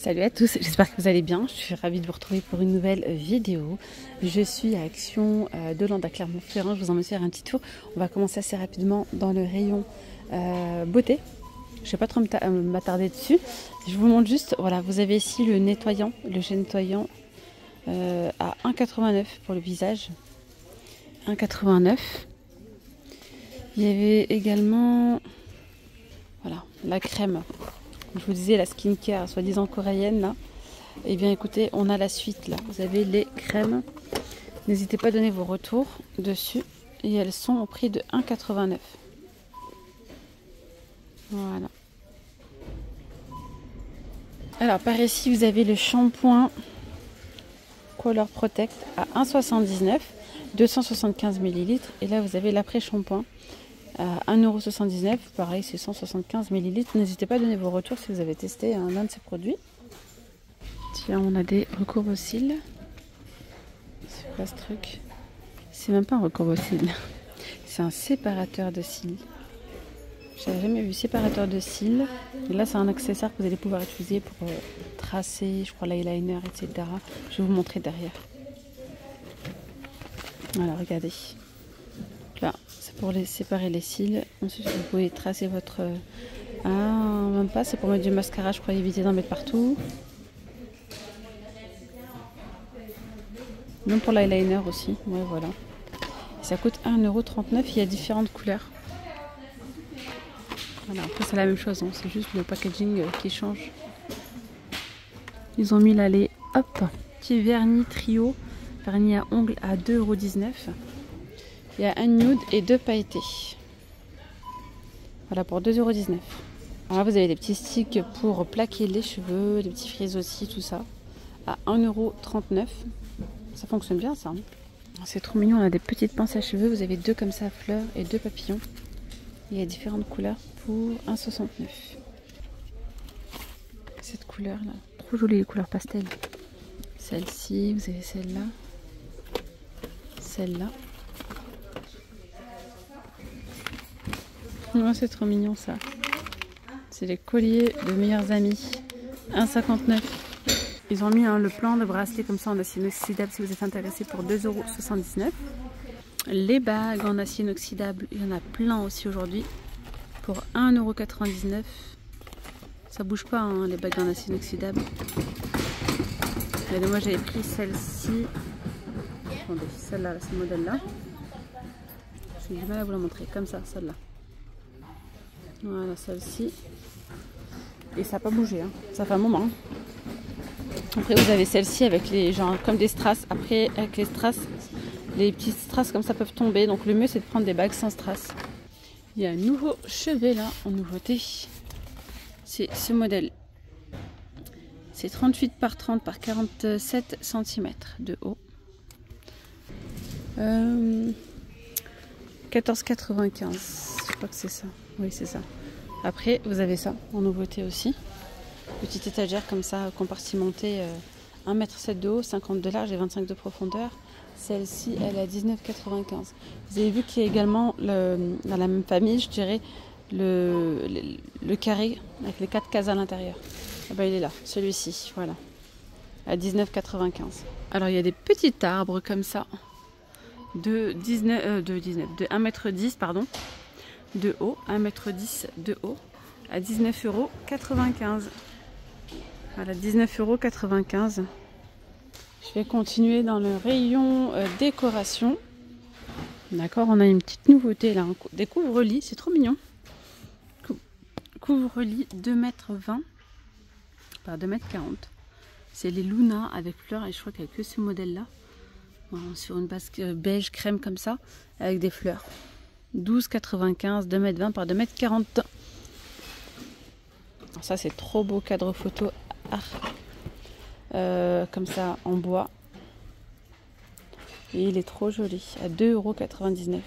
Salut à tous, j'espère que vous allez bien. Je suis ravie de vous retrouver pour une nouvelle vidéo. Je suis à Action de Land à Clermont-Ferrand. Je vous emmène faire un petit tour. On va commencer assez rapidement dans le rayon beauté. Je ne vais pas trop m'attarder dessus. Je vous montre juste, voilà, vous avez ici le nettoyant, le gel nettoyant à 1,89 pour le visage. 1,89. Il y avait également, voilà, la crème. Je vous disais la skincare soi-disant coréenne là. Et bien écoutez, on a la suite là. Vous avez les crèmes. N'hésitez pas à donner vos retours dessus. Et elles sont au prix de 1,89. Voilà. Alors par ici vous avez le shampoing Color Protect à 1,79, 275 ml. Et là vous avez l'après-shampoing à 1,79 €. Pareil, c'est 175 ml. N'hésitez pas à donner vos retours si vous avez testé l'un de ces produits. Tiens, on a des recourbe aux cils. C'est quoi ce truc? C'est même pas un recourbe aux cils. C'est un séparateur de cils. J'avais jamais vu séparateur de cils. Et là, c'est un accessoire que vous allez pouvoir utiliser pour tracer, je crois, l'eyeliner, etc. Je vais vous montrer derrière. Voilà, regardez. Là, c'est pour séparer les cils. Ensuite, vous pouvez tracer votre... Ah, même pas, c'est pour mettre du mascara, je crois, éviter d'en mettre partout. Même pour l'eyeliner aussi, ouais, voilà. Et ça coûte 1,39 €, il y a différentes couleurs. Voilà, après c'est la même chose, hein. C'est juste le packaging qui change. Ils ont mis là les, hop, petit vernis trio, vernis à ongles à 2,19 €. Il y a un nude et deux pailletés. Voilà pour 2,19 €. Alors là, vous avez des petits sticks pour plaquer les cheveux, des petits frizz aussi, tout ça. À 1,39 €. Ça fonctionne bien ça. Hein. C'est trop mignon, on a des petites pinces à cheveux. Vous avez deux comme ça à fleurs et deux papillons. Il y a différentes couleurs pour 1,69 €. Cette couleur là, trop jolie les couleurs pastel. Celle-ci, vous avez celle-là. Celle-là. Oh, c'est trop mignon ça. C'est les colliers de meilleurs amis. 1,59 €. Ils ont mis le plan de bracelet comme ça en acier inoxydable si vous êtes intéressé pour 2,79 €. Les bagues en acier inoxydable, il y en a plein aussi aujourd'hui pour 1,99 €. Ça bouge pas hein, les bagues en acier inoxydable. Regardez, moi j'avais pris celle-ci. Attendez, celle-là, ce modèle-là. J'ai du mal à vous la montrer, comme ça, celle-là. Voilà, celle-ci. Et ça n'a pas bougé, hein. Ça fait un moment. Hein. Après, vous avez celle-ci avec les genre comme des strass. Après, avec les strass, les petites strass comme ça peuvent tomber. Donc, le mieux, c'est de prendre des bagues sans strass. Il y a un nouveau chevet là, en nouveauté. C'est ce modèle. C'est 38 par 30 par 47 cm de haut. 14,95. Je crois que c'est ça. Oui, c'est ça. Après, vous avez ça en nouveauté aussi. Petite étagère comme ça, compartimentée, 1,7 m de haut, 50 de large et 25 de profondeur. Celle-ci, elle est à 19,95 €. Vous avez vu qu'il y a également, dans la même famille, je dirais, le carré avec les 4 cases à l'intérieur. Ah ben, il est là, celui-ci, voilà, à 19,95 €. Alors, il y a des petits arbres comme ça, de 1,10 m, pardon, de haut, 1,10 m de haut, à 19,95 €. Voilà, 19,95 €. Je vais continuer dans le rayon décoration. D'accord, on a une petite nouveauté là, des couvre-lits, c'est trop mignon. Couvre-lit 2,20 m par 2,40 m. C'est les Luna avec fleurs et je crois qu'il n'y a que ce modèle-là. Sur une base beige crème comme ça, avec des fleurs. 12,95 €, 2,20 m par 2,40 m. Ça c'est trop beau cadre photo comme ça en bois et il est trop joli à 2,99 €.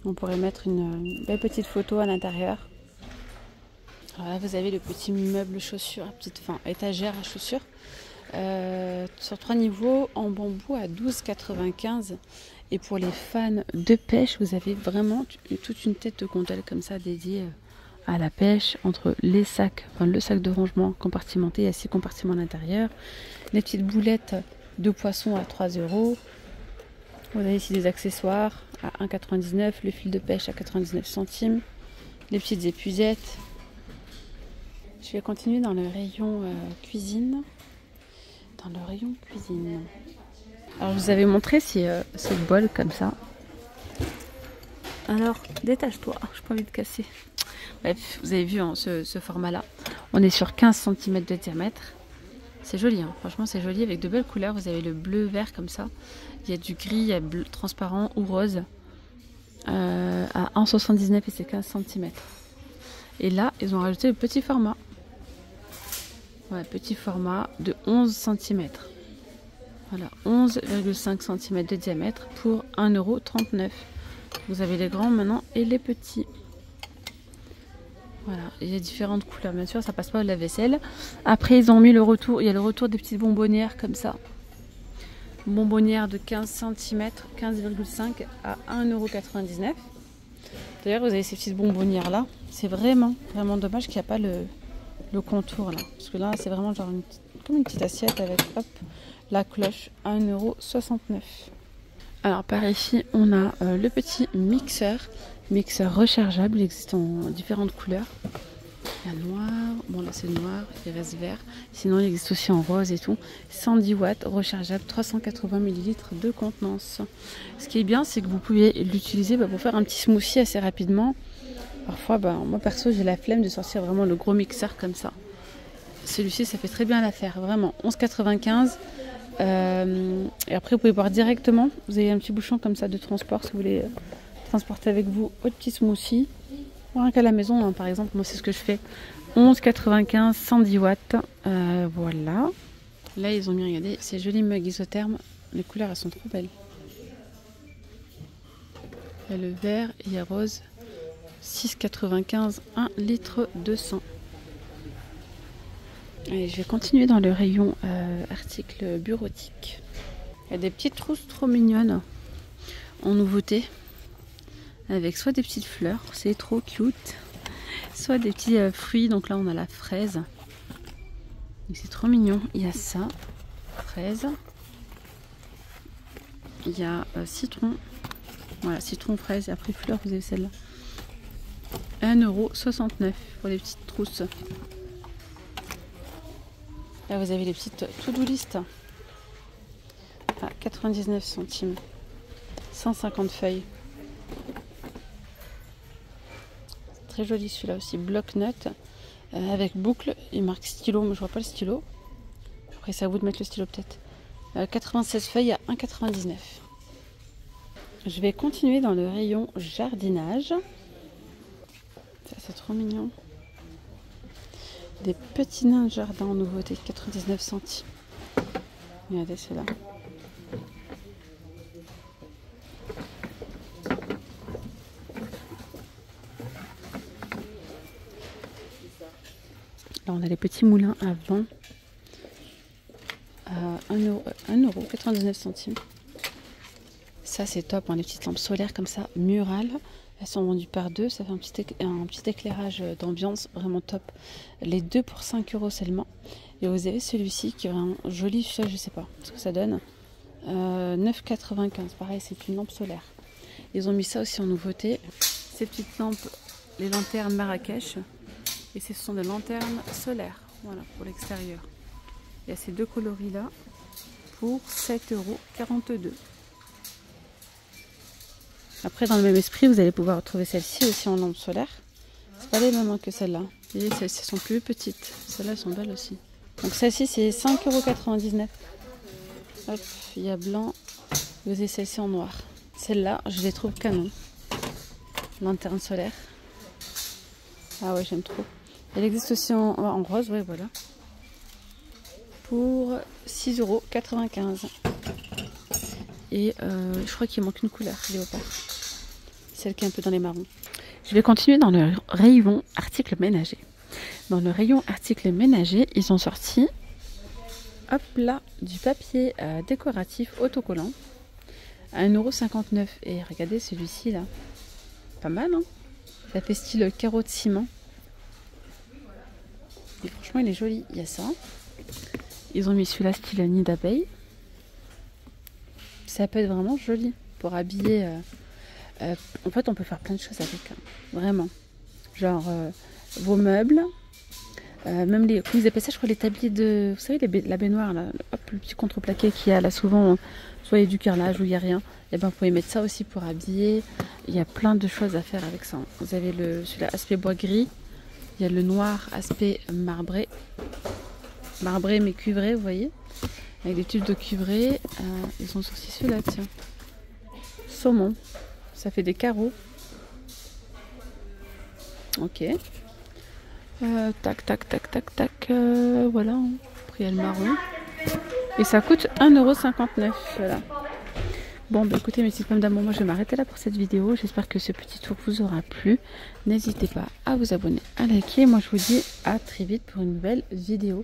On pourrait mettre une belle petite photo à l'intérieur. Voilà, vous avez le petit meuble chaussures, étagère à chaussures sur 3 niveaux en bambou à 12,95 €. Et pour les fans de pêche, vous avez vraiment toute une tête de gondole comme ça dédiée à la pêche, entre les sacs, enfin le sac de rangement compartimenté, il y a 6 compartiments à l'intérieur, les petites boulettes de poisson à 3 €. Vous avez ici des accessoires à 1,99 €, le fil de pêche à 99 centimes, les petites épuisettes. Je vais continuer dans le rayon cuisine. Dans le rayon cuisine. Alors je vous avais montré ce bol comme ça. Alors détache-toi, je n'ai pas envie de casser. Bref, vous avez vu hein, ce format-là. On est sur 15 cm de diamètre. C'est joli, hein. Franchement c'est joli avec de belles couleurs. Vous avez le bleu vert comme ça. Il y a du gris, il y a bleu transparent ou rose. À 1,79 et c'est 15 cm. Et là, ils ont rajouté le petit format. Ouais, petit format de 11 cm. Voilà, 11,5 cm de diamètre pour 1,39 €. Vous avez les grands maintenant et les petits. Voilà, il y a différentes couleurs, bien sûr, ça passe pas au lave-vaisselle. Après, ils ont mis le retour, il y a le retour des petites bonbonnières comme ça. Bonbonnière de 15 cm, 15,5 à 1,99 €. D'ailleurs, vous avez ces petites bonbonnières là. C'est vraiment dommage qu'il n'y a pas le contour là. Parce que là, c'est vraiment genre comme une petite assiette avec hop, la cloche à 1,69 €. Alors par ici, on a le petit mixeur rechargeable. Il existe en différentes couleurs. Il y a noir, bon là c'est noir, il reste vert. Sinon il existe aussi en rose et tout. 110 watts, rechargeable, 380 ml de contenance. Ce qui est bien, c'est que vous pouvez l'utiliser pour faire un petit smoothie assez rapidement. Parfois, moi perso, j'ai la flemme de sortir vraiment le gros mixeur comme ça. Celui-ci, ça fait très bien l'affaire, vraiment. 11,95 €. Et après, vous pouvez boire directement. Vous avez un petit bouchon comme ça de transport si vous voulez transporter avec vous votre petit smoothie. Rien qu'à la maison, hein, par exemple, moi c'est ce que je fais. 11,95 €, 110 watts. Voilà. Là, ils ont mis, regardez, ces jolis mugs isothermes. Les couleurs, elles sont trop belles. Il y a le vert, il y a rose. 6,95 €, 1 litre 200. Allez, je vais continuer dans le rayon articles bureautiques. Il y a des petites trousses trop mignonnes en nouveauté. Avec soit des petites fleurs, c'est trop cute, soit des petits fruits. Donc là on a la fraise, c'est trop mignon. Il y a ça, fraise. Il y a citron, voilà, citron, fraise. Et après fleurs, vous avez celle-là, 1,69 € pour les petites trousses. Là vous avez les petites to-do list à 99 centimes, 150 feuilles. Très joli celui-là aussi, bloc-notes avec boucle. Il marque stylo, mais je vois pas le stylo. Après c'est à vous de mettre le stylo peut-être. 96 feuilles à 1,99 €. Je vais continuer dans le rayon jardinage. Ça c'est trop mignon. Des petits nains de jardin en nouveauté, 99 centimes. Regardez ceux-là. Là, on a les petits moulins à vent à 1,99 €. Ça, c'est top, hein, les petites lampes solaires comme ça, murales. Elles sont vendues par deux. Ça fait un petit éclairage d'ambiance vraiment top. Les deux pour 5 € seulement. Et vous avez celui-ci qui est vraiment joli. Ça, je sais pas ce que ça donne. 9,95 €. Pareil, c'est une lampe solaire. Ils ont mis ça aussi en nouveauté. Ces petites lampes, les lanternes Marrakech. Et ce sont des lanternes solaires, voilà, pour l'extérieur. Il y a ces deux coloris là pour 7,42 €. Après, dans le même esprit, vous allez pouvoir retrouver celle-ci aussi en lampe solaire. C'est pas les mêmes que celle-là. Vous voyez, celles-ci sont plus petites. Celles-là sont belles aussi. Donc celle-ci, c'est 5,99 €. Hop, il y a blanc. Vous avez celle-ci en noir. Celle-là, je les trouve canon. Lanterne solaire. Ah ouais, j'aime trop. Elle existe aussi en rose, ouais, voilà. Pour 6,95 €. Et je crois qu'il manque une couleur, léopard. Celle qui est un peu dans les marrons. Je vais continuer dans le rayon articles ménagers. Dans le rayon articles ménagers, ils ont sorti, hop là, du papier décoratif autocollant à 1,59 €. Et regardez celui-ci là. Pas mal, hein? Ça fait style carreau de ciment. Et franchement, il est joli. Il y a ça. Ils ont mis celui-là style nid d'abeille. Ça peut être vraiment joli pour habiller. En fait, on peut faire plein de choses avec. Vraiment. Genre vos meubles. Même les, comment ils appellent ça, je crois, les tabliers de... Vous savez, la baignoire, là, hop, le petit contreplaqué qu'il y a là souvent, soit il y a du carrelage ou il n'y a rien. Et ben vous pouvez mettre ça aussi pour habiller. Il y a plein de choses à faire avec ça. Vous avez celui-là, aspect bois gris. Il y a le noir, aspect marbré. Marbré mais cuivré, vous voyez. Avec des tubes de cuivré. Ils ont aussi celui-là, tiens. Saumon. Ça fait des carreaux. Ok. Tac, tac, tac, tac, tac. Voilà. Après, il y a le marron. Et ça coûte 1,59 €. Voilà. Bon, bah écoutez, mes petites pommes d'amour, moi je vais m'arrêter là pour cette vidéo. J'espère que ce petit tour vous aura plu. N'hésitez pas à vous abonner, à liker. Moi je vous dis à très vite pour une nouvelle vidéo.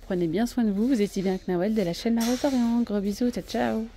Prenez bien soin de vous. Vous étiez bien avec Nawel de la chaîne La Rose d'Orient. Gros bisous, ciao ciao.